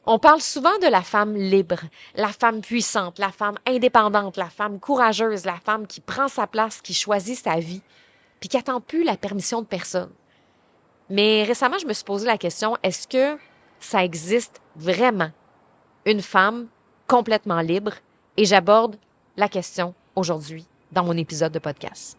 On parle souvent de la femme libre, la femme puissante, la femme indépendante, la femme courageuse, la femme qui prend sa place, qui choisit sa vie, puis qui n'attend plus la permission de personne. Mais récemment, je me suis posé la question, est-ce que ça existe vraiment une femme complètement libre? Et j'aborde la question aujourd'hui dans mon épisode de podcast.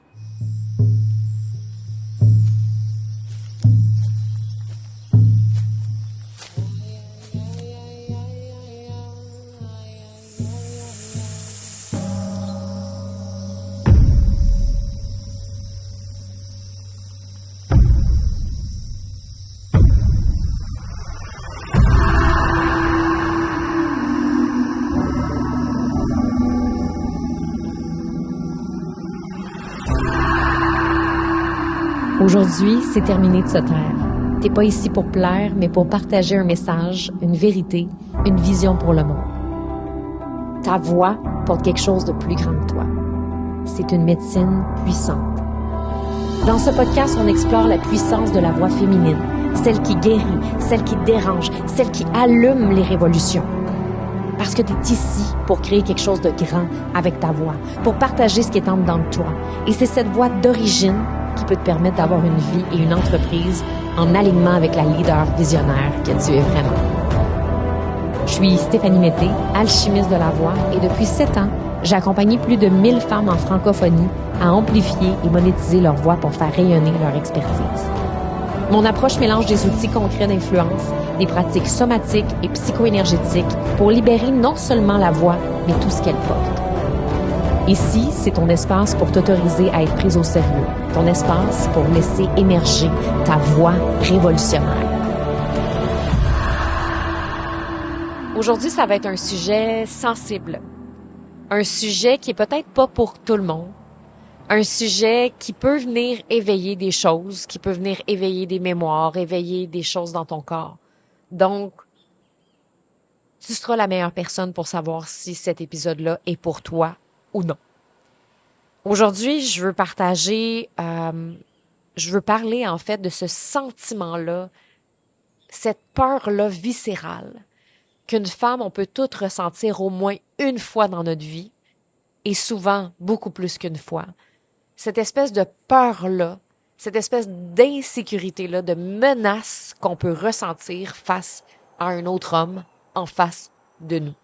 Aujourd'hui, c'est terminé de se taire. T'es pas ici pour plaire, mais pour partager un message, une vérité, une vision pour le monde. Ta voix porte quelque chose de plus grand que toi. C'est une médecine puissante. Dans ce podcast, on explore la puissance de la voix féminine, celle qui guérit, celle qui dérange, celle qui allume les révolutions. Parce que tu es ici pour créer quelque chose de grand avec ta voix, pour partager ce qui est en dedans de toi. Et c'est cette voix d'origine qui peut te permettre d'avoir une vie et une entreprise en alignement avec la leader visionnaire que tu es vraiment. Je suis Stéphanie Mété, alchimiste de la voix, et depuis 7 ans, j'ai accompagné plus de 1000 femmes en francophonie à amplifier et monétiser leur voix pour faire rayonner leur expertise. Mon approche mélange des outils concrets d'influence, des pratiques somatiques et psycho-énergétiques pour libérer non seulement la voix, mais tout ce qu'elle porte. Ici, c'est ton espace pour t'autoriser à être prise au sérieux, ton espace pour laisser émerger ta voix révolutionnaire. Aujourd'hui, ça va être un sujet sensible, un sujet qui est peut-être pas pour tout le monde, un sujet qui peut venir éveiller des choses, qui peut venir éveiller des mémoires, éveiller des choses dans ton corps. Donc, tu seras la meilleure personne pour savoir si cet épisode-là est pour toi ou non. Aujourd'hui, je veux parler en fait de ce sentiment-là, cette peur-là viscérale qu'une femme, on peut toutes ressentir au moins une fois dans notre vie, et souvent beaucoup plus qu'une fois. Cette espèce de peur-là, cette espèce d'insécurité-là, de menace qu'on peut ressentir face à un autre homme en face de nous.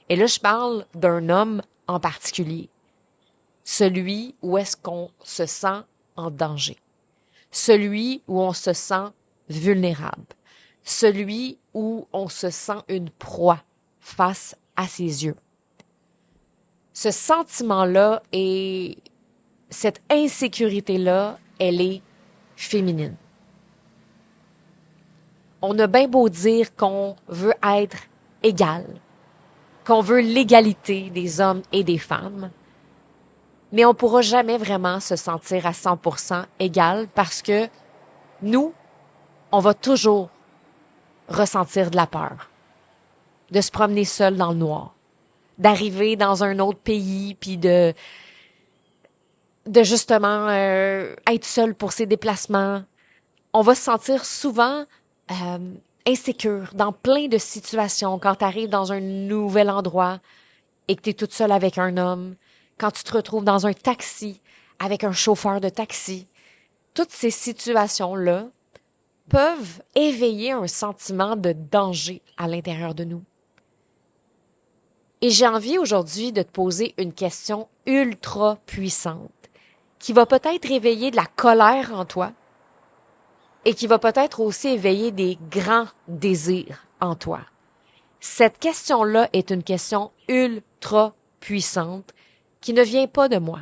Et là, je parle d'un homme en particulier. Celui où est-ce qu'on se sent en danger. Celui où on se sent vulnérable. Celui où on se sent une proie face à ses yeux. Ce sentiment-là et cette insécurité-là, elle est féminine. On a bien beau dire qu'on veut être égal, qu'on veut l'égalité des hommes et des femmes, mais on ne pourra jamais vraiment se sentir à 100% égal parce que nous, on va toujours ressentir de la peur, de se promener seul dans le noir, d'arriver dans un autre pays puis de justement être seul pour ses déplacements. On va se sentir souvent insécure dans plein de situations quand tu arrives dans un nouvel endroit et que tu es toute seule avec un homme, quand tu te retrouves dans un taxi avec un chauffeur de taxi. Toutes ces situations-là peuvent éveiller un sentiment de danger à l'intérieur de nous. Et j'ai envie aujourd'hui de te poser une question ultra puissante qui va peut-être éveiller de la colère en toi et qui va peut-être aussi éveiller des grands désirs en toi. Cette question-là est une question ultra puissante qui ne vient pas de moi,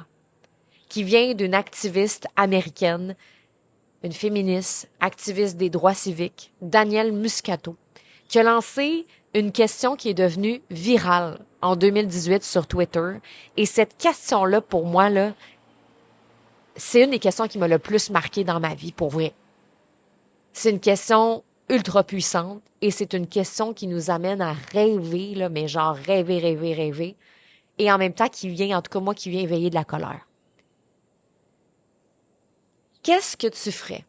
qui vient d'une activiste américaine, une féministe, activiste des droits civiques, Danielle Muscato, qui a lancé une question qui est devenue virale en 2018 sur Twitter. Et cette question-là, pour moi, là, c'est une des questions qui m'a le plus marqué dans ma vie, pour vrai. C'est une question ultra puissante et c'est une question qui nous amène à rêver, là, mais genre rêver. Et en même temps, qui vient, en tout cas moi, qui vient éveiller de la colère. Qu'est-ce que tu ferais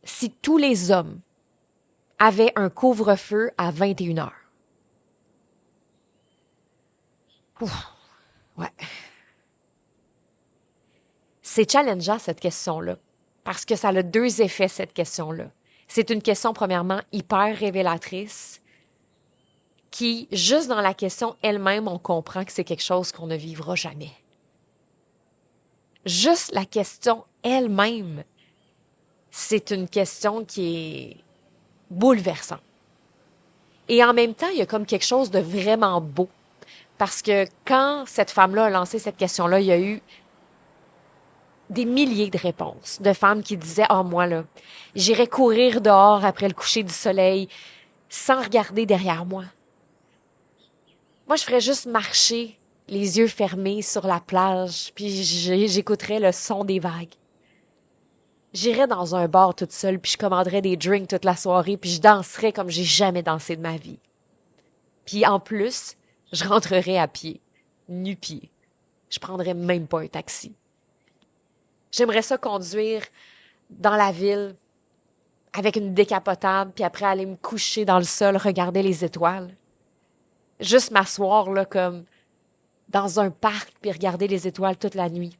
si tous les hommes avait un couvre-feu à 21 heures. Ouf, ouais. C'est challengeant, cette question-là, parce que ça a deux effets, cette question-là. C'est une question, premièrement, hyper révélatrice, qui, juste dans la question elle-même, on comprend que c'est quelque chose qu'on ne vivra jamais. Juste la question elle-même, c'est une question qui est bouleversante. Et en même temps, il y a comme quelque chose de vraiment beau. Parce que quand cette femme-là a lancé cette question-là, il y a eu des milliers de réponses de femmes qui disaient « Ah, moi, là, j'irai courir dehors après le coucher du soleil sans regarder derrière moi. Moi, je ferais juste marcher les yeux fermés sur la plage, puis j'écouterais le son des vagues. J'irais dans un bar toute seule, puis je commanderais des drinks toute la soirée, puis je danserais comme j'ai jamais dansé de ma vie. Puis en plus, je rentrerais à pied, nu-pied. Je prendrais même pas un taxi. J'aimerais ça conduire dans la ville avec une décapotable, puis après aller me coucher dans le sol, regarder les étoiles. Juste m'asseoir là comme dans un parc, puis regarder les étoiles toute la nuit.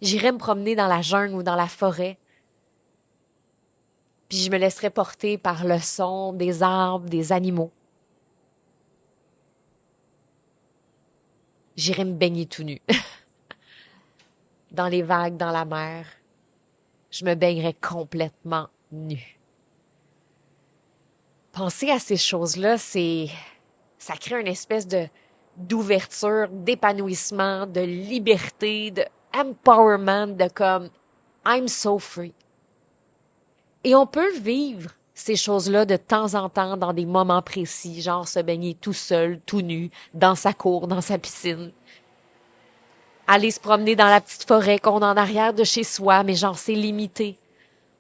J'irais me promener dans la jungle ou dans la forêt, puis je me laisserais porter par le son des arbres, des animaux. J'irais me baigner tout nu. Dans les vagues, dans la mer. Je me baignerais complètement nu. Penser à ces choses-là, ça crée une espèce d'ouverture, d'épanouissement, de liberté, de empowerment, de comme I'm so free. Et on peut vivre ces choses-là de temps en temps dans des moments précis, genre se baigner tout seul, tout nu, dans sa cour, dans sa piscine. Aller se promener dans la petite forêt qu'on a en arrière de chez soi, mais genre c'est limité.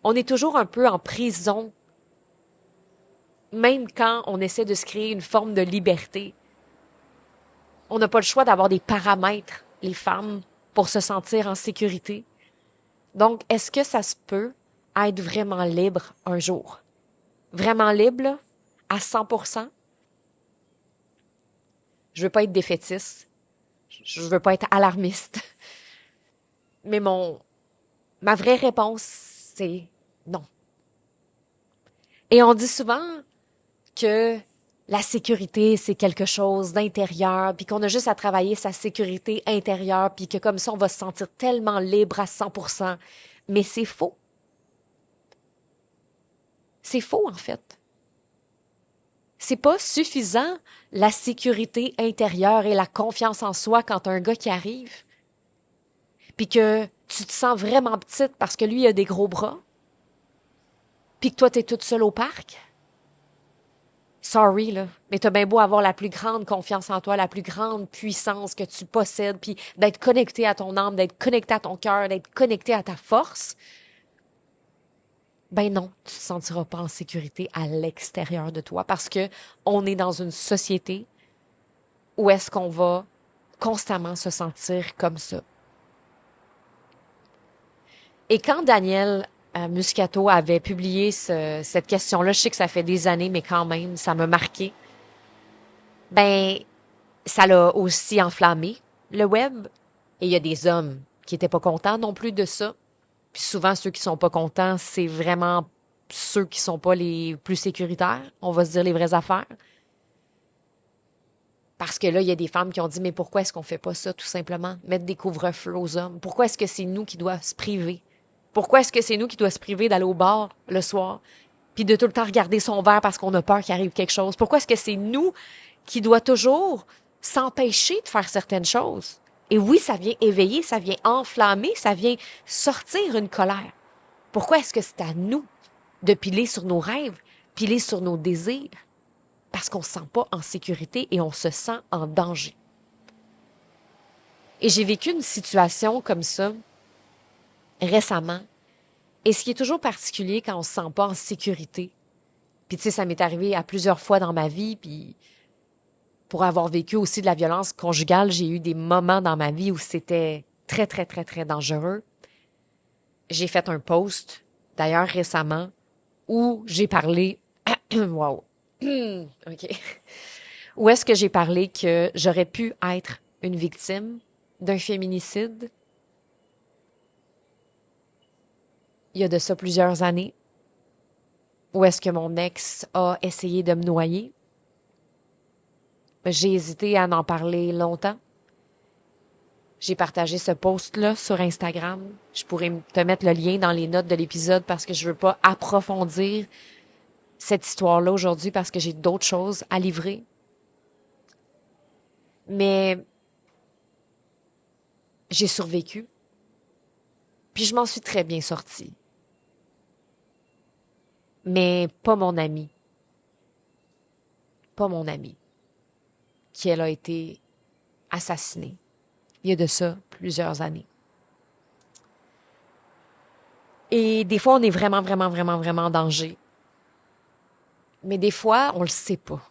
On est toujours un peu en prison, même quand on essaie de se créer une forme de liberté. On n'a pas le choix d'avoir des paramètres, les femmes, pour se sentir en sécurité. Donc, est-ce que ça se peut être vraiment libre un jour? Vraiment libre, là, à 100%? Je veux pas être défaitiste. Je veux pas être alarmiste. Mais ma vraie réponse, c'est non. Et on dit souvent que la sécurité, c'est quelque chose d'intérieur, puis qu'on a juste à travailler sa sécurité intérieure, puis que comme ça, on va se sentir tellement libre à 100%. Mais c'est faux. C'est faux, en fait. C'est pas suffisant, la sécurité intérieure et la confiance en soi quand t'as un gars qui arrive, puis que tu te sens vraiment petite parce que lui, il a des gros bras, puis que toi, t'es toute seule au parc. Sorry, là, mais t'as bien beau avoir la plus grande confiance en toi, la plus grande puissance que tu possèdes, puis d'être connecté à ton âme, d'être connecté à ton cœur, d'être connecté à ta force. Ben non, tu te sentiras pas en sécurité à l'extérieur de toi parce que on est dans une société où est-ce qu'on va constamment se sentir comme ça. Et quand Daniel Muscato avait publié cette question-là, je sais que ça fait des années, mais quand même, ça m'a marqué. Ben, ça l'a aussi enflammé, le web. Et il y a des hommes qui étaient pas contents non plus de ça. Puis souvent, ceux qui sont pas contents, c'est vraiment ceux qui sont pas les plus sécuritaires. On va se dire les vraies affaires. Parce que là, il y a des femmes qui ont dit, mais pourquoi est-ce qu'on fait pas ça, tout simplement? Mettre des couvre-feux aux hommes. Pourquoi est-ce que c'est nous qui doit se priver? Pourquoi est-ce que c'est nous qui doit se priver d'aller au bar le soir? Puis de tout le temps regarder son verre parce qu'on a peur qu'il arrive quelque chose? Pourquoi est-ce que c'est nous qui doit toujours s'empêcher de faire certaines choses? Et oui, ça vient éveiller, ça vient enflammer, ça vient sortir une colère. Pourquoi est-ce que c'est à nous de piler sur nos rêves, piler sur nos désirs? Parce qu'on ne se sent pas en sécurité et on se sent en danger. Et j'ai vécu une situation comme ça récemment. Et ce qui est toujours particulier quand on se sent pas en sécurité, puis tu sais, ça m'est arrivé à plusieurs fois dans ma vie, puis pour avoir vécu aussi de la violence conjugale, j'ai eu des moments dans ma vie où c'était très, très, très, très dangereux. J'ai fait un post, d'ailleurs récemment, où j'ai parlé, wow, OK, où est-ce que j'ai parlé que j'aurais pu être une victime d'un féminicide il y a de ça plusieurs années, où est-ce que mon ex a essayé de me noyer. J'ai hésité à en parler longtemps. J'ai partagé ce post-là sur Instagram. Je pourrais te mettre le lien dans les notes de l'épisode parce que je veux pas approfondir cette histoire-là aujourd'hui parce que j'ai d'autres choses à livrer. Mais j'ai survécu. Puis je m'en suis très bien sortie. Mais pas mon amie. Pas mon amie. Qui elle a été assassinée. Il y a de ça plusieurs années. Et des fois, on est vraiment, vraiment, vraiment, vraiment en danger. Mais des fois, on le sait pas.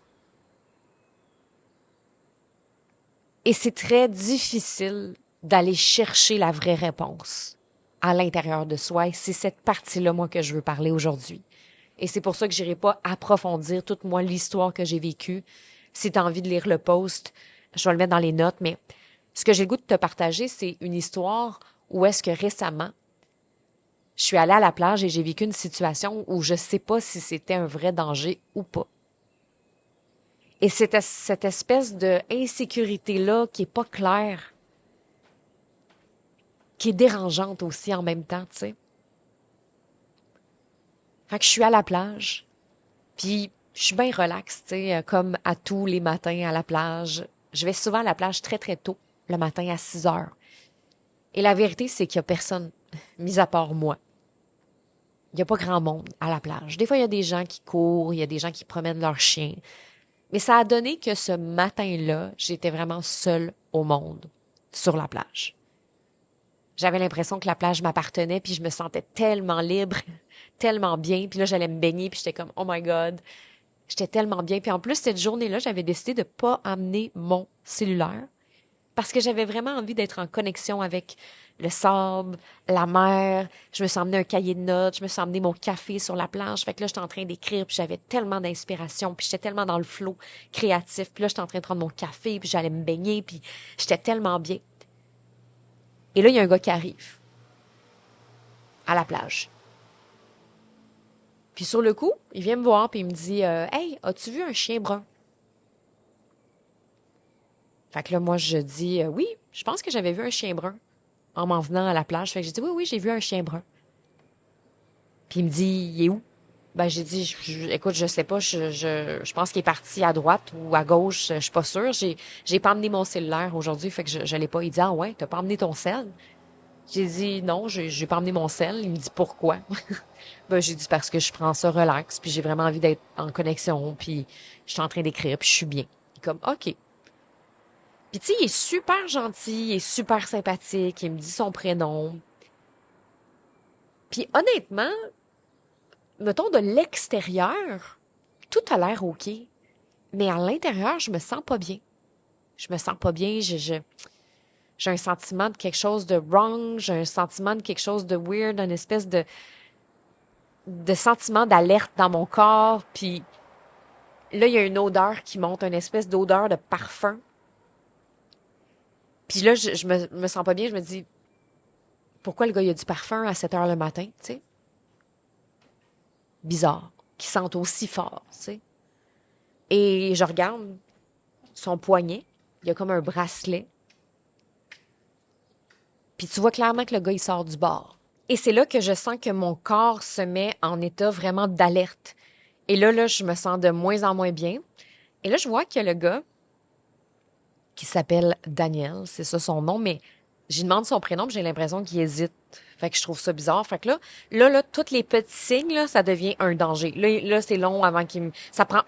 Et c'est très difficile d'aller chercher la vraie réponse à l'intérieur de soi. Et c'est cette partie-là, moi, que je veux parler aujourd'hui. Et c'est pour ça que j'irai pas approfondir toute moi l'histoire que j'ai vécue. Si tu as envie de lire le post, je vais le mettre dans les notes, mais ce que j'ai le goût de te partager, c'est une histoire où est-ce que récemment, je suis allée à la plage et j'ai vécu une situation où je sais pas si c'était un vrai danger ou pas. Et c'est cette espèce de insécurité-là qui est pas claire, qui est dérangeante aussi en même temps, tu sais. Fait que je suis à la plage, puis je suis bien relax, tu sais, comme à tous les matins à la plage. Je vais souvent à la plage très, très tôt, le matin à 6 heures. Et la vérité, c'est qu'il y a personne, mis à part moi. Il y a pas grand monde à la plage. Des fois, il y a des gens qui courent, il y a des gens qui promènent leurs chiens. Mais ça a donné que ce matin-là, j'étais vraiment seule au monde, sur la plage. J'avais l'impression que la plage m'appartenait, puis je me sentais tellement libre, tellement bien. Puis là, j'allais me baigner, puis j'étais comme, oh my God, j'étais tellement bien. Puis en plus, cette journée-là, j'avais décidé de pas amener mon cellulaire parce que j'avais vraiment envie d'être en connexion avec le sable, la mer. Je me suis emmené un cahier de notes, je me suis emmené mon café sur la plage. Fait que là, j'étais en train d'écrire, puis j'avais tellement d'inspiration, puis j'étais tellement dans le flow créatif. Puis là, j'étais en train de prendre mon café, puis j'allais me baigner, puis j'étais tellement bien. Et là, il y a un gars qui arrive à la plage. Puis sur le coup, il vient me voir, puis il me dit Hey, as-tu vu un chien brun? Fait que là, moi, je dis Oui, je pense que j'avais vu un chien brun en m'en venant à la plage. Fait que j'ai dit Oui, oui, j'ai vu un chien brun. Puis il me dit Il est où? Ben, j'ai dit Écoute, je sais pas, je pense qu'il est parti à droite ou à gauche, je suis pas sûre. J'ai pas emmené mon cellulaire aujourd'hui, fait que je l'ai pas. Il dit Ah ouais, t'as pas emmené ton cell? J'ai dit Non, j'ai pas emmené mon cell. Il me dit Pourquoi? Ben, j'ai dit parce que je prends ça relax, puis j'ai vraiment envie d'être en connexion, puis je suis en train d'écrire, puis je suis bien. Il est comme, OK. Puis tu sais, il est super gentil, il est super sympathique, il me dit son prénom. Puis honnêtement, mettons de l'extérieur, tout a l'air OK. Mais à l'intérieur, je me sens pas bien. Je me sens pas bien, j'ai un sentiment de quelque chose de wrong, j'ai un sentiment de quelque chose de weird, une espèce de sentiment d'alerte dans mon corps, puis là, il y a une odeur qui monte, une espèce d'odeur de parfum. Puis là, je me sens pas bien. Je me dis, pourquoi le gars, il a du parfum à 7 heures le matin, tu sais? Bizarre. Qui sente aussi fort, tu sais? Et je regarde son poignet. Il y a comme un bracelet. Puis tu vois clairement que le gars, il sort du bar. Et c'est là que je sens que mon corps se met en état vraiment d'alerte. Et là, je me sens de moins en moins bien. Et là, je vois que le gars, qui s'appelle Daniel, c'est ça son nom, mais j'y demande son prénom, puis j'ai l'impression qu'il hésite. Fait que je trouve ça bizarre. Fait que là, tous les petits signes, là, ça devient un danger. Là, c'est long avant qu'il me... Ça prend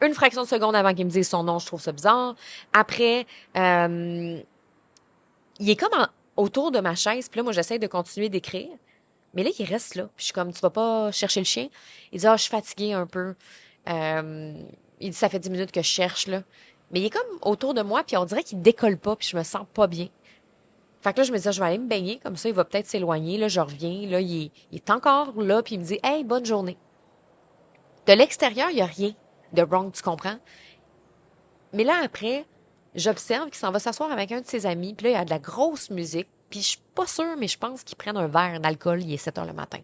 une fraction de seconde avant qu'il me dise son nom, je trouve ça bizarre. Après, il est comme autour de ma chaise, puis là, moi, j'essaie de continuer d'écrire. Mais là, il reste là. Puis je suis comme, tu vas pas chercher le chien? Il dit, je suis fatiguée un peu. Euh, il dit, ça fait 10 minutes que je cherche, là. Mais il est comme autour de moi, puis on dirait qu'il décolle pas, puis je me sens pas bien. Fait que là, je me dis, je vais aller me baigner, comme ça, il va peut-être s'éloigner. Là, je reviens. Là, il est encore là, puis il me dit, hey, bonne journée. De l'extérieur, il n'y a rien de wrong, tu comprends? Mais là, après, j'observe qu'il s'en va s'asseoir avec un de ses amis, puis là, il y a de la grosse musique, puis je suis pas sûre, mais je pense qu'ils prennent un verre d'alcool, il est 7 heures le matin.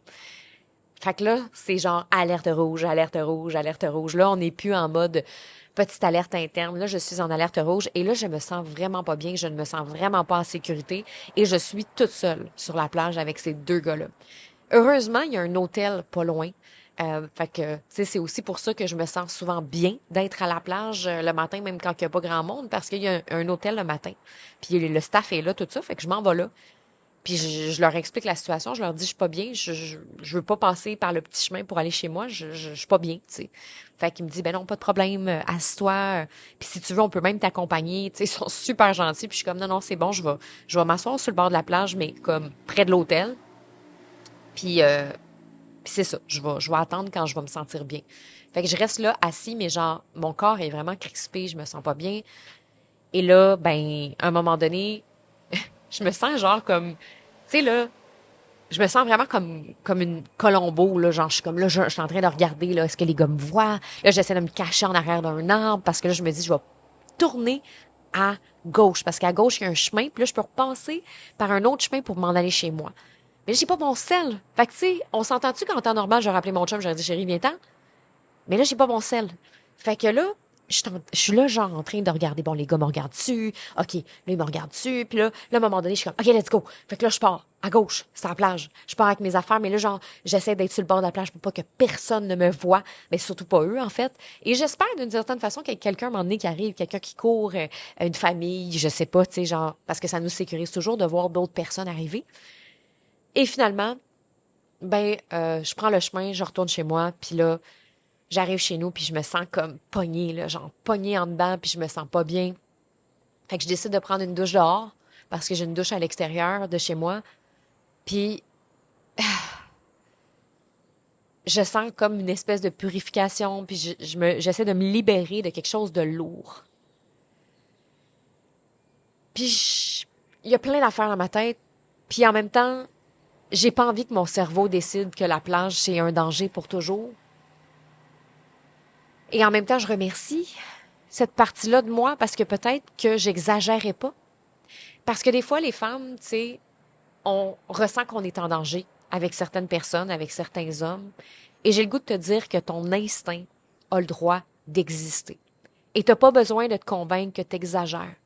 Fait que là, c'est genre alerte rouge, alerte rouge, alerte rouge. Là, on n'est plus en mode petite alerte interne. Là, je suis en alerte rouge et là, je me sens vraiment pas bien, je ne me sens vraiment pas en sécurité et je suis toute seule sur la plage avec ces deux gars-là. Heureusement, il y a un hôtel pas loin. Fait que, tu sais, c'est aussi pour ça que je me sens souvent bien d'être à la plage le matin, même quand il n'y a pas grand monde, parce qu'il y a un hôtel le matin. Puis le staff est là, tout ça, fait que je m'en vais là. Puis je leur explique la situation, je leur dis je suis pas bien, je veux pas passer par le petit chemin pour aller chez moi, je suis pas bien, tu sais. Fait qu'il me dit ben non, pas de problème, assis-toi, puis si tu veux on peut même t'accompagner, tu sais, ils sont super gentils, puis je suis comme non non, c'est bon, je vais m'asseoir sur le bord de la plage mais comme près de l'hôtel. Puis puis c'est ça, je vais attendre quand je vais me sentir bien. Fait que je reste là assis mais genre mon corps est vraiment crispé, je me sens pas bien. Et là ben à un moment donné, je me sens genre comme tu sais là, je me sens vraiment comme une Colombo, là. Genre, je suis comme là, je suis en train de regarder, là, est-ce que les gars me voient? Là, j'essaie de me cacher en arrière d'un arbre parce que là, je me dis, je vais tourner à gauche parce qu'à gauche, il y a un chemin. Puis là, je peux repasser par un autre chemin pour m'en aller chez moi. Mais j'ai pas mon sel. Fait que, tu sais, on s'entend-tu qu'en temps normal, j'aurais appelé mon chum, j'aurais dit, chérie, viens-t'en. Mais là, j'ai pas mon sel. Fait que là, je suis là, genre, en train de regarder. Bon, les gars me regardent dessus. OK, là, ils me regardent dessus. Puis là, à un moment donné, je suis comme, OK, let's go. Fait que là, je pars à gauche, c'est la plage. Je pars avec mes affaires, mais là, genre, j'essaie d'être sur le bord de la plage pour pas que personne ne me voie. Mais surtout pas eux, en fait. Et j'espère, d'une certaine façon, qu'il y ait quelqu'un, à un moment donné, qui arrive, quelqu'un qui court, une famille, je sais pas, tu sais, genre, parce que ça nous sécurise toujours de voir d'autres personnes arriver. Et finalement, ben, je prends le chemin, je retourne chez moi, puis là, j'arrive chez nous, puis je me sens comme pognée, là, genre pognée en dedans, puis je me sens pas bien. Fait que je décide de prendre une douche dehors, parce que j'ai une douche à l'extérieur de chez moi. Puis je sens comme une espèce de purification, puis j'essaie de me libérer de quelque chose de lourd. Puis il y a plein d'affaires dans ma tête, puis en même temps, j'ai pas envie que mon cerveau décide que la plage, c'est un danger pour toujours. Et en même temps, je remercie cette partie-là de moi parce que peut-être que j'exagérais pas. Parce que des fois, les femmes, tu sais, on ressent qu'on est en danger avec certaines personnes, avec certains hommes. Et j'ai le goût de te dire que ton instinct a le droit d'exister. Et t'as pas besoin de te convaincre que t'exagères.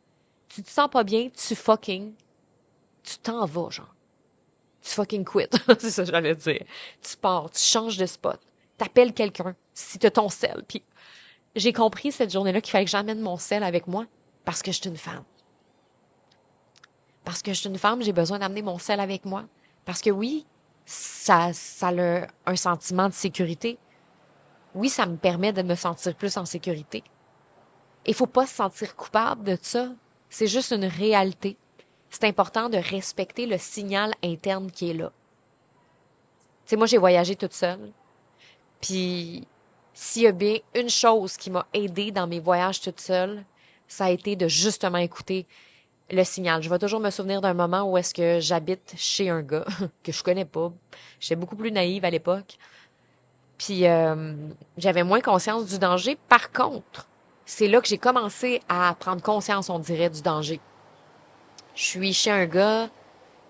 Tu te sens pas bien, tu t'en vas, genre. Tu fucking quit. C'est ça que j'allais dire. Tu pars, tu changes de spot. T'appelles quelqu'un, si t'as ton sel. Puis j'ai compris cette journée-là qu'il fallait que j'emmène mon sel avec moi parce que je suis une femme. Parce que je suis une femme, j'ai besoin d'amener mon sel avec moi. Parce que oui, ça a un sentiment de sécurité. Oui, ça me permet de me sentir plus en sécurité. Il faut pas se sentir coupable de ça. C'est juste une réalité. C'est important de respecter le signal interne qui est là. Tu sais, moi, j'ai voyagé toute seule. Puis, s'il y a bien une chose qui m'a aidée dans mes voyages toute seule, ça a été de justement écouter le signal. Je vais toujours me souvenir d'un moment où est-ce que j'habite chez un gars que je connais pas. J'étais beaucoup plus naïve à l'époque. Puis j'avais moins conscience du danger. Par contre, c'est là que j'ai commencé à prendre conscience, on dirait, du danger. Je suis chez un gars,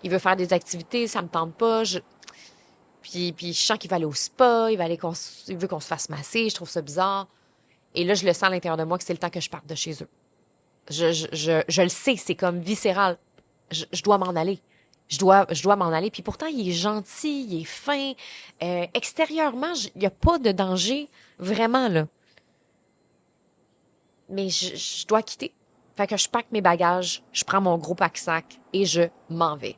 il veut faire des activités, ça me tente pas. Puis je sens qu'il va aller au spa, il veut qu'on se fasse masser, je trouve ça bizarre. Et là, je le sens à l'intérieur de moi que c'est le temps que je parte de chez eux. Je le sais, c'est comme viscéral. Je dois m'en aller. Je dois m'en aller. Puis pourtant, il est gentil, il est fin. Extérieurement, il n'y a pas de danger, vraiment, là. Mais je dois quitter. Fait que je pack mes bagages, je prends mon gros pack-sac et je m'en vais.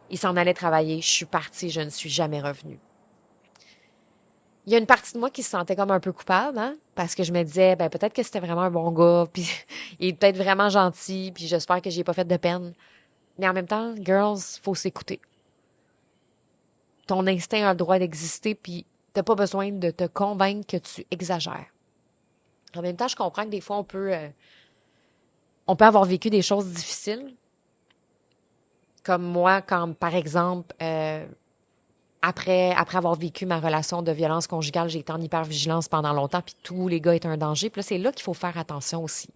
Il s'en allait travailler, je suis partie, je ne suis jamais revenue. Il y a une partie de moi qui se sentait comme un peu coupable, hein, parce que je me disais, ben peut-être que c'était vraiment un bon gars, puis il est peut-être vraiment gentil, puis j'espère que j'y ai pas fait de peine. Mais en même temps, girls, faut s'écouter. Ton instinct a le droit d'exister, puis t'as pas besoin de te convaincre que tu exagères. En même temps, je comprends que des fois, on peut avoir vécu des choses difficiles, comme moi, quand, par exemple, après avoir vécu ma relation de violence conjugale, j'ai été en hypervigilance pendant longtemps, puis tous les gars étaient un danger. Puis là, c'est là qu'il faut faire attention aussi.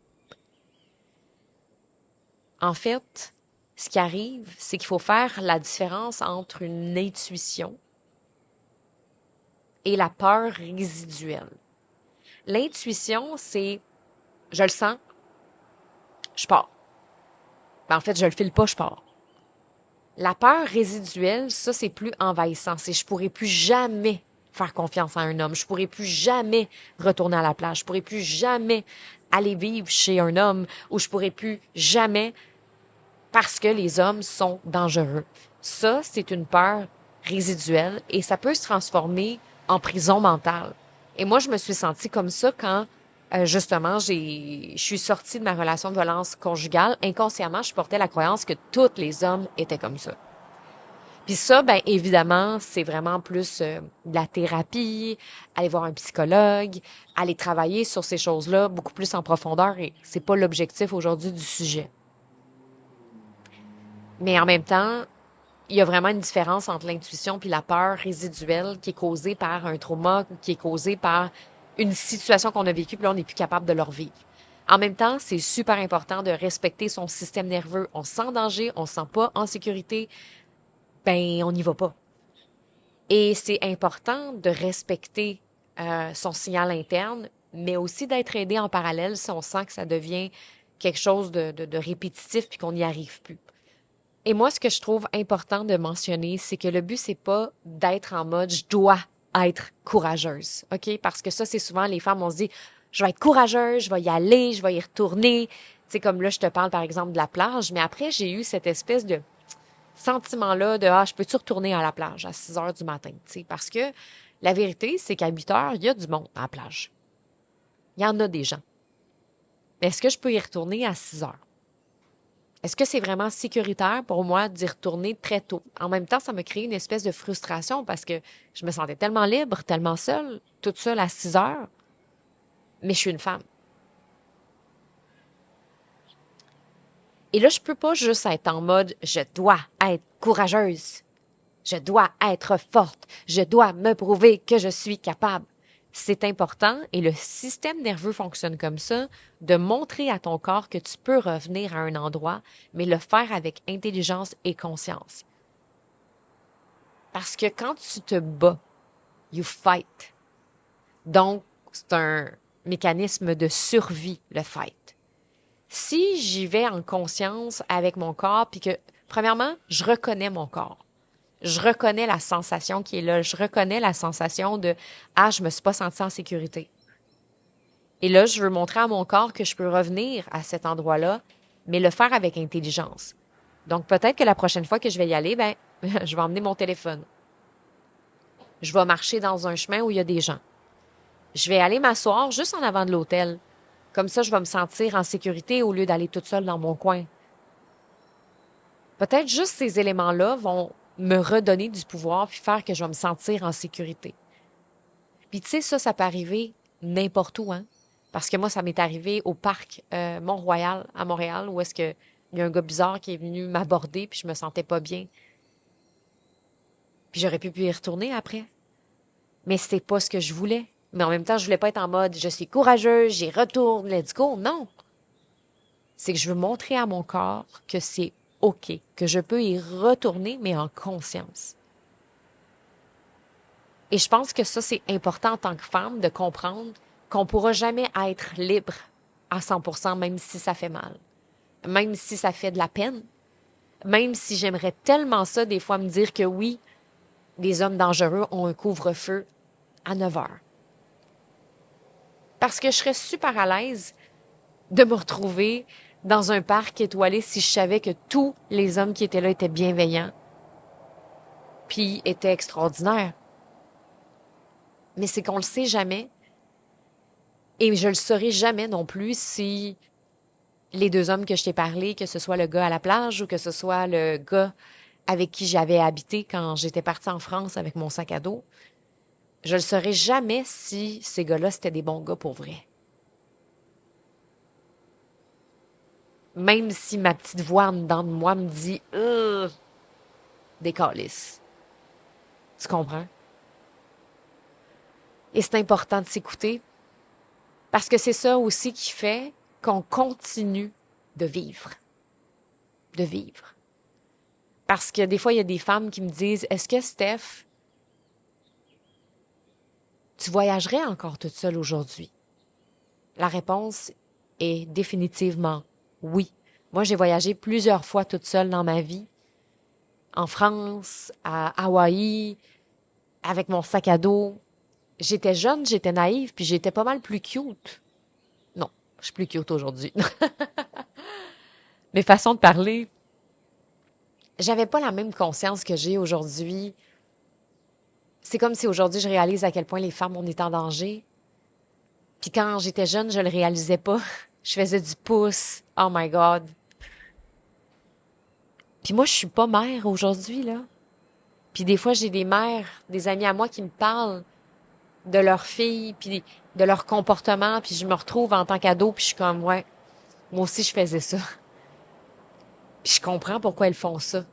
En fait, ce qui arrive, c'est qu'il faut faire la différence entre une intuition et la peur résiduelle. L'intuition, c'est je le sens, je pars. Ben, en fait, je le file pas, je pars. La peur résiduelle, ça, c'est plus envahissant. C'est je pourrai plus jamais faire confiance à un homme. Je pourrai plus jamais retourner à la plage. Je pourrai plus jamais aller vivre chez un homme ou je pourrai plus jamais parce que les hommes sont dangereux. Ça, c'est une peur résiduelle et ça peut se transformer en prison mentale. Et moi, je me suis sentie comme ça quand, justement, je suis sortie de ma relation de violence conjugale. Inconsciemment, je portais la croyance que tous les hommes étaient comme ça. Puis ça, ben évidemment, c'est vraiment plus de la thérapie, aller voir un psychologue, aller travailler sur ces choses-là beaucoup plus en profondeur et c'est pas l'objectif aujourd'hui du sujet. Mais en même temps, il y a vraiment une différence entre l'intuition puis la peur résiduelle qui est causée par un trauma ou qui est causée par une situation qu'on a vécue puis là, on n'est plus capable de le revivre. En même temps, c'est super important de respecter son système nerveux. On se sent en danger, on se sent pas en sécurité, ben on n'y va pas. Et c'est important de respecter son signal interne, mais aussi d'être aidé en parallèle si on sent que ça devient quelque chose de répétitif puis qu'on n'y arrive plus. Et moi, ce que je trouve important de mentionner, c'est que le but, c'est pas d'être en mode je dois être courageuse, OK? Parce que ça, c'est souvent les femmes, on se dit je vais être courageuse, je vais y aller, je vais y retourner. Tu sais, comme là, je te parle par exemple de la plage, mais après, j'ai eu cette espèce de sentiment-là de je peux-tu retourner à la plage à 6 heures du matin, tu sais? Parce que la vérité, c'est qu'à 8 heures, il y a du monde à la plage. Il y en a des gens. Mais est-ce que je peux y retourner à 6 heures? Est-ce que c'est vraiment sécuritaire pour moi d'y retourner très tôt? En même temps, ça me crée une espèce de frustration parce que je me sentais tellement libre, tellement seule, toute seule à 6 heures, mais je suis une femme. Et là, je peux pas juste être en mode je dois être courageuse, je dois être forte, je dois me prouver que je suis capable. C'est important et le système nerveux fonctionne comme ça, de montrer à ton corps que tu peux revenir à un endroit, mais le faire avec intelligence et conscience. Parce que quand tu te bats, you fight. Donc, c'est un mécanisme de survie, le fight. Si j'y vais en conscience avec mon corps, puis que, premièrement, je reconnais mon corps. Je reconnais la sensation qui est là. Je reconnais la sensation de je me suis pas sentie en sécurité. Et là, je veux montrer à mon corps que je peux revenir à cet endroit-là, mais le faire avec intelligence. Donc, peut-être que la prochaine fois que je vais y aller, ben, je vais emmener mon téléphone. Je vais marcher dans un chemin où il y a des gens. Je vais aller m'asseoir juste en avant de l'hôtel. Comme ça, je vais me sentir en sécurité au lieu d'aller toute seule dans mon coin. Peut-être juste ces éléments-là vont me redonner du pouvoir puis faire que je vais me sentir en sécurité. Puis tu sais, ça peut arriver n'importe où, hein. Parce que moi, ça m'est arrivé au parc Mont-Royal à Montréal où est-ce que il y a un gars bizarre qui est venu m'aborder puis je me sentais pas bien. Puis j'aurais pu y retourner après. Mais c'était pas ce que je voulais. Mais en même temps, je voulais pas être en mode je suis courageuse, j'y retourne, let's go. Non. C'est que je veux montrer à mon corps que c'est OK, que je peux y retourner, mais en conscience. Et je pense que ça, c'est important en tant que femme de comprendre qu'on pourra jamais être libre à 100%, même si ça fait mal. Même si ça fait de la peine. Même si j'aimerais tellement ça, des fois, me dire que oui, les hommes dangereux ont un couvre-feu à 9 heures. Parce que je serais super à l'aise de me retrouver dans un parc étoilé si je savais que tous les hommes qui étaient là étaient bienveillants puis étaient extraordinaires. Mais c'est qu'on le sait jamais et je le saurai jamais non plus si les deux hommes que je t'ai parlé, que ce soit le gars à la plage ou que ce soit le gars avec qui j'avais habité quand j'étais partie en France avec mon sac à dos, je le saurais jamais si ces gars-là, c'était des bons gars pour vrai. Même si ma petite voix en dedans de moi me dit des câlisses. Tu comprends? Et c'est important de s'écouter parce que c'est ça aussi qui fait qu'on continue de vivre. De vivre. Parce que des fois, il y a des femmes qui me disent, est-ce que Steph, tu voyagerais encore toute seule aujourd'hui? La réponse est définitivement oui. Moi, j'ai voyagé plusieurs fois toute seule dans ma vie, en France, à Hawaï, avec mon sac à dos. J'étais jeune, j'étais naïve, puis j'étais pas mal plus cute. Non, je suis plus cute aujourd'hui. Mes façons de parler, j'avais pas la même conscience que j'ai aujourd'hui. C'est comme si aujourd'hui je réalise à quel point les femmes, on est en danger. Puis quand j'étais jeune, je le réalisais pas. Je faisais du pouce. Oh my God. Puis moi, je suis pas mère aujourd'hui, là. Puis des fois, j'ai des mères, des amis à moi qui me parlent de leurs filles, puis de leur comportement, puis je me retrouve en tant qu'ado, puis je suis comme, ouais, moi aussi, je faisais ça. Puis je comprends pourquoi elles font ça.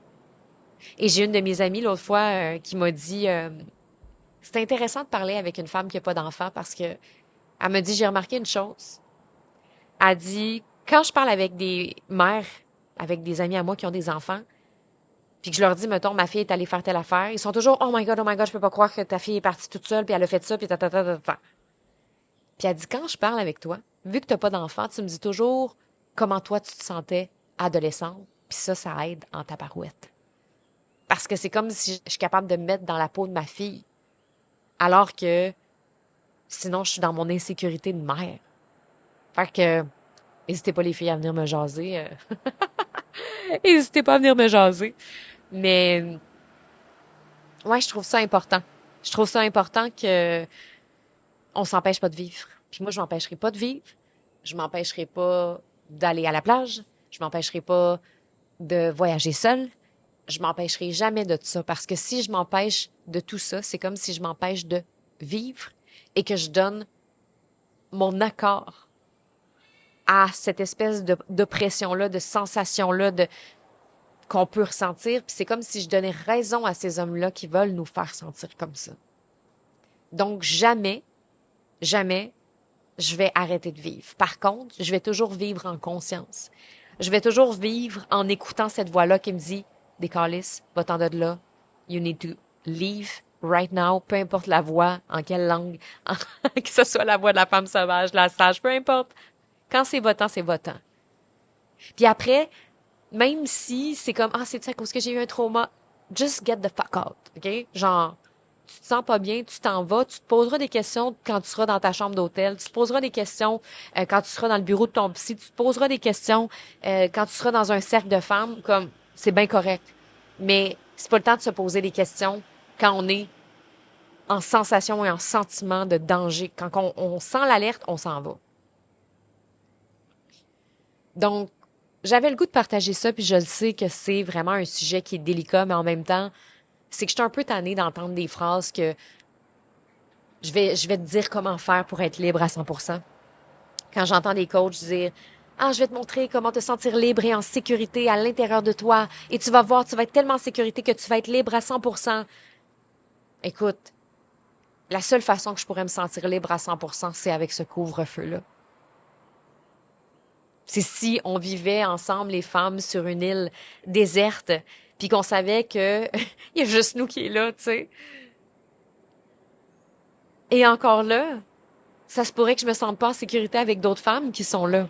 Et j'ai une de mes amies l'autre fois qui m'a dit, c'est intéressant de parler avec une femme qui a pas d'enfant parce que elle m'a dit, j'ai remarqué une chose. Elle dit, quand je parle avec des mères, avec des amis à moi qui ont des enfants, puis que je leur dis, mettons, ma fille est allée faire telle affaire, ils sont toujours, oh my God, je peux pas croire que ta fille est partie toute seule, puis elle a fait ça, puis ta. Puis elle dit, quand je parle avec toi, vu que t'as pas d'enfant, tu me dis toujours comment toi tu te sentais adolescente, puis ça aide en tabarouette. Parce que c'est comme si je suis capable de me mettre dans la peau de ma fille, alors que sinon je suis dans mon insécurité de mère. Fait que, n'hésitez pas les filles à venir me jaser. N'hésitez pas à venir me jaser. Mais ouais, je trouve ça important. Je trouve ça important que on s'empêche pas de vivre. Puis moi, je m'empêcherai pas de vivre. Je m'empêcherai pas d'aller à la plage. Je m'empêcherai pas de voyager seule. Je m'empêcherai jamais de ça parce que si je m'empêche de tout ça, c'est comme si je m'empêche de vivre et que je donne mon accord à cette espèce d'oppression-là, de sensation-là, qu'on peut ressentir. Puis c'est comme si je donnais raison à ces hommes-là qui veulent nous faire sentir comme ça. Donc jamais, jamais, je vais arrêter de vivre. Par contre, je vais toujours vivre en conscience. Je vais toujours vivre en écoutant cette voix-là qui me dit, décalisse, va-t'en de là, you need to leave right now, peu importe la voix, en quelle langue, que ce soit la voix de la femme sauvage, la sage, peu importe. Quand c'est votant, c'est votant. Puis après, même si c'est comme, ah, c'est ça, parce que j'ai eu un trauma, just get the fuck out, OK? Genre, tu te sens pas bien, tu t'en vas, tu te poseras des questions quand tu seras dans ta chambre d'hôtel, tu te poseras des questions quand tu seras dans le bureau de ton psy, tu te poseras des questions quand tu seras dans un cercle de femmes, comme, c'est bien correct. Mais c'est pas le temps de se poser des questions quand on est en sensation et en sentiment de danger. Quand on sent l'alerte, on s'en va. Donc, j'avais le goût de partager ça, puis je le sais que c'est vraiment un sujet qui est délicat, mais en même temps, c'est que je suis un peu tannée d'entendre des phrases que je vais te dire comment faire pour être libre à 100%. Quand j'entends des coachs dire, ah, je vais te montrer comment te sentir libre et en sécurité à l'intérieur de toi, et tu vas voir, tu vas être tellement en sécurité que tu vas être libre à 100%. Écoute, la seule façon que je pourrais me sentir libre à 100%, c'est avec ce couvre-feu-là. C'est si on vivait ensemble, les femmes, sur une île déserte, puis qu'on savait que il y a juste nous qui est là, tu sais. Et encore là, ça se pourrait que je me sente pas en sécurité avec d'autres femmes qui sont là.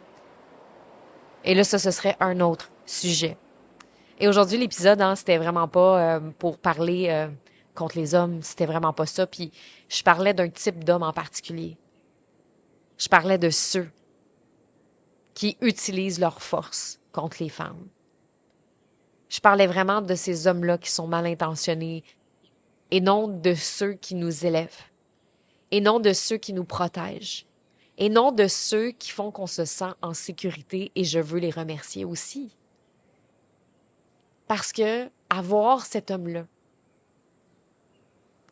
Et là, ça, ce serait un autre sujet. Et aujourd'hui, l'épisode, hein, c'était vraiment pas pour parler contre les hommes, c'était vraiment pas ça. Puis je parlais d'un type d'homme en particulier. Je parlais de ceux qui utilisent leur force contre les femmes. Je parlais vraiment de ces hommes-là qui sont mal intentionnés et non de ceux qui nous élèvent et non de ceux qui nous protègent et non de ceux qui font qu'on se sent en sécurité et je veux les remercier aussi. Parce que avoir cet homme-là,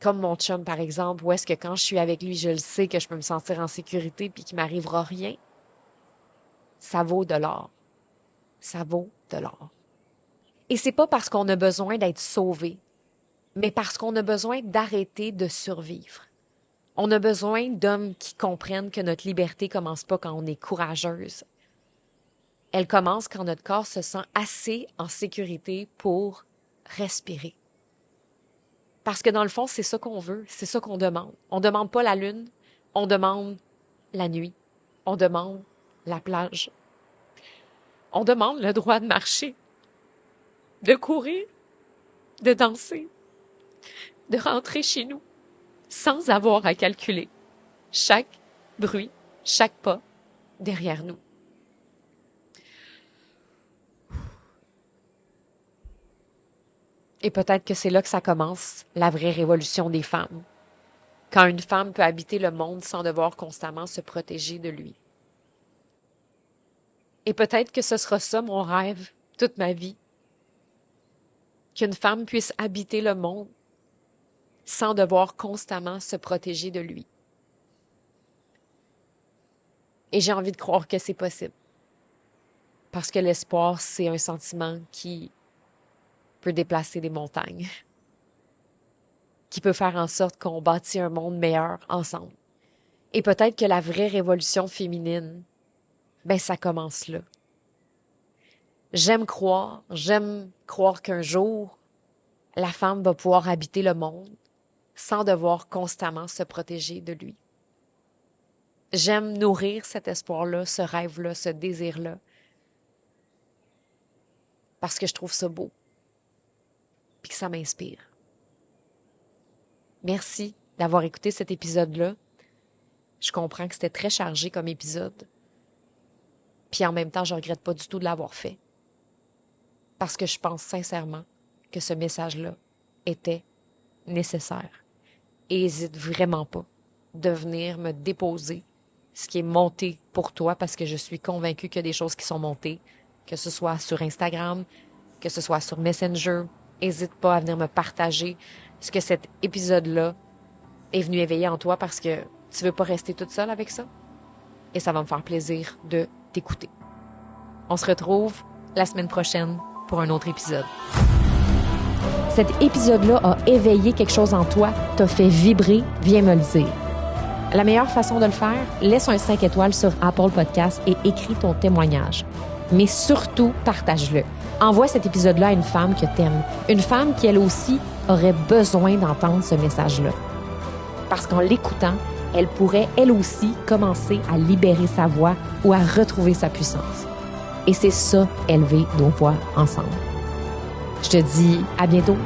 comme mon chum par exemple, où est-ce que quand je suis avec lui, je le sais que je peux me sentir en sécurité puis qu'il m'arrivera rien, ça vaut de l'or. Ça vaut de l'or. Et c'est pas parce qu'on a besoin d'être sauvé mais parce qu'on a besoin d'arrêter de survivre. On a besoin d'hommes qui comprennent que notre liberté commence pas quand on est courageuse. Elle commence quand notre corps se sent assez en sécurité pour respirer. Parce que dans le fond, c'est ça qu'on veut, c'est ça qu'on demande. On demande pas la lune, on demande la nuit, on demande la plage. On demande le droit de marcher, de courir, de danser, de rentrer chez nous sans avoir à calculer chaque bruit, chaque pas derrière nous. Et peut-être que c'est là que ça commence, la vraie révolution des femmes. Quand une femme peut habiter le monde sans devoir constamment se protéger de lui. Et peut-être que ce sera ça mon rêve toute ma vie. Qu'une femme puisse habiter le monde sans devoir constamment se protéger de lui. Et j'ai envie de croire que c'est possible. Parce que l'espoir, c'est un sentiment qui peut déplacer des montagnes, qui peut faire en sorte qu'on bâtit un monde meilleur ensemble. Et peut-être que la vraie révolution féminine, ça commence là. J'aime croire qu'un jour, la femme va pouvoir habiter le monde sans devoir constamment se protéger de lui. J'aime nourrir cet espoir-là, ce rêve-là, ce désir-là, parce que je trouve ça beau, puis que ça m'inspire. Merci d'avoir écouté cet épisode-là. Je comprends que c'était très chargé comme épisode, puis en même temps, je regrette pas du tout de l'avoir fait, parce que je pense sincèrement que ce message-là était nécessaire. Et n'hésite vraiment pas de venir me déposer ce qui est monté pour toi, parce que je suis convaincue qu'il y a des choses qui sont montées, que ce soit sur Instagram, que ce soit sur Messenger. N'hésite pas à venir me partager ce que cet épisode-là est venu éveiller en toi, parce que tu veux pas rester toute seule avec ça. Et ça va me faire plaisir de t'écouter. On se retrouve la semaine prochaine pour un autre épisode. Cet épisode-là a éveillé quelque chose en toi, t'a fait vibrer, viens me le dire. La meilleure façon de le faire, laisse un 5 étoiles sur Apple Podcasts et écris ton témoignage. Mais surtout, partage-le. Envoie cet épisode-là à une femme que t'aimes. Une femme qui, elle aussi, aurait besoin d'entendre ce message-là. Parce qu'en l'écoutant, elle pourrait, elle aussi, commencer à libérer sa voix ou à retrouver sa puissance. Et c'est ça, élever nos voix ensemble. Je te dis à bientôt.